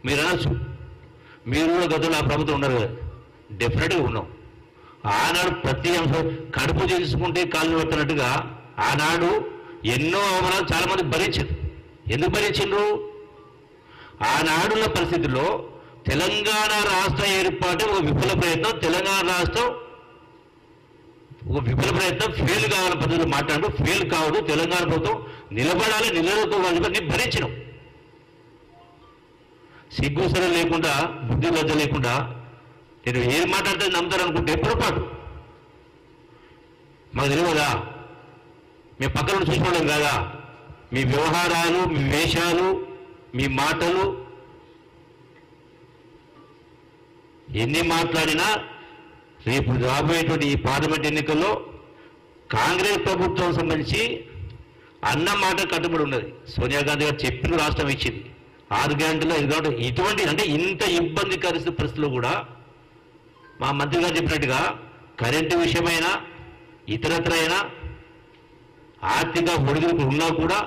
మీరు అనొచ్చు, మీరు కూడా గతంలో ఆ ప్రభుత్వం ఉన్నారు కదా. డెఫినెట్గా ఉన్నాం. ఆనాడు ప్రతి అంశం కడుపు చేసుకుంటే కాళ్ళు పడుతున్నట్టుగా ఆనాడు ఎన్నో అవమానాలు చాలామంది భరించారు. ఎందుకు భరించిండ్రు? ఆనాడున్న పరిస్థితుల్లో తెలంగాణ రాష్ట్ర ఏర్పాటు ఒక విఫల ప్రయత్నం, తెలంగాణ రాష్ట్రం ఒక విఫల ప్రయత్నం, ఫెయిల్ కావాలని పద్ధతిలో మాట్లాడు, ఫెయిల్ కావడం, తెలంగాణ ప్రభుత్వం నిలబడాలి, నిలబడుకోవాలని భరించడం. సిగ్గుసరం లేకుండా, బుద్ధి లజ్జ లేకుండా నేను ఏం మాట్లాడితే నమ్ముతారనుకుంటే పొరపాటు. మాకు తెలియదా? మేము పక్కన చూసుకోవడం కాదా? మీ వ్యవహారాలు, మీ వేషాలు, మీ మాటలు ఎన్ని మాట్లాడినా రేపు రాబోయేటువంటి ఈ పార్లమెంట్ ఎన్నికల్లో కాంగ్రెస్ ప్రభుత్వం సంబంధించి అన్న మాట కట్టుబడి ఉన్నది. సోనియా గాంధీ గారు చెప్పిన రాష్ట్రం ఇచ్చింది 6 గంటల్లో. ఇటువంటి అంటే ఇంత ఇబ్బందికర పరిస్థితుల్లో కూడా మా మంత్రి గారు చెప్పినట్టుగా కరెంటు విషయమైనా ఇతరత్ర అయినా ఆర్థిక ఒడిదుడుకులు ఉన్నా కూడా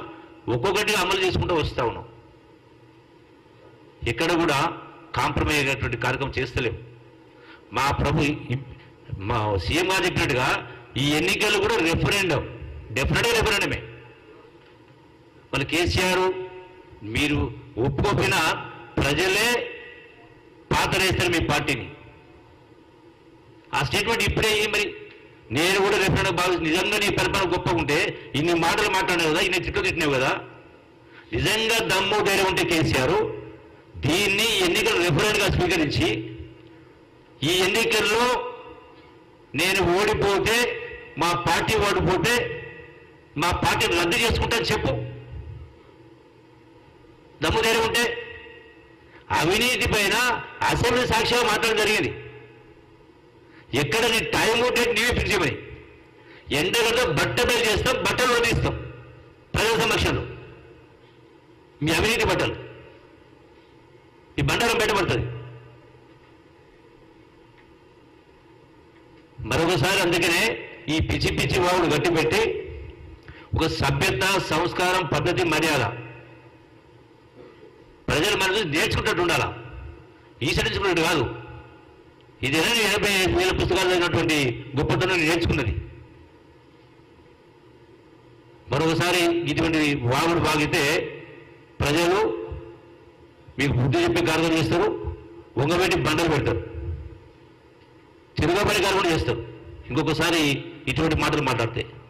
ఒక్కొక్కటిగా అమలు చేసుకుంటూ వస్తూ ఉన్నాం. ఎక్కడ కూడా కాంప్రమైజ్ అయ్యేటువంటి కార్యక్రమం చేస్తలేము. మా సీఎం గారు చెప్పినట్టుగా ఈ ఎన్నికలు కూడా రెఫరెండం, డెఫినెట్గా రెఫరెండమే. మళ్ళీ కేసీఆర్ మీరు ఒప్పుకోకపోయినా ప్రజలే పాతరేస్తారు మీ పార్టీని. ఆ స్టేట్మెంట్ ఇప్పుడే మరి నేను కూడా రెఫరెండం భావించి నిజంగా నీ పరిపాలన గొప్పగా ఉంటే ఇన్ని మాటలు మాట్లాడావు కదా, ఇన్ని తిట్లు తిట్టినావు కదా, నిజంగా దమ్ము ధైర్యం ఉంటే కేసీఆర్ దీన్ని ఎన్నికలు రెఫరెండ్గా స్వీకరించి ఈ ఎన్నికల్లో నేను ఓడిపోతే, మా పార్టీ ఓడిపోతే మా పార్టీని రద్దు చేసుకుంటా చెప్పు. దమ్ము ధైర్యం ఉంటే. అవినీతి పైన అసెంబ్లీ సాక్షిగా మాట్లాడడం జరిగింది. ఎక్కడ నీ టైం డేట్ నీవే ఫిక్స్ చేయమని, ఎండగంట బట్టలు చేస్తాం, బట్టలు వదిలిస్తాం ప్రజల సమక్షంలో. మీ అవినీతి బట్టలు ఈ బండారం బయటపడుతుంది. మరొకసారి అందుకనే ఈ పిచ్చి పిచ్చి వాగుడు గట్టి పెట్టి ఒక సభ్యత, సంస్కారం, పద్ధతి, మర్యాద ప్రజలు మన నుంచి నేర్చుకుంటట్టు ఉండాలా, ఈసరించుకున్నట్టు కాదు. ఇదేనా 80,000 పుస్తకాలు అయినటువంటి గొప్పతనం నేర్చుకున్నది. మరొకసారి ఇటువంటి వాగుడు వాగితే ప్రజలు మీకు బుద్ధి చెప్పి కార్యక్రమం చేస్తారు, వంగబెట్టి బండలు పెడతారు, తిరగబడి కార్యక్రమం చేస్తారు ఇంకొకసారి ఇటువంటి మాటలు మాట్లాడితే.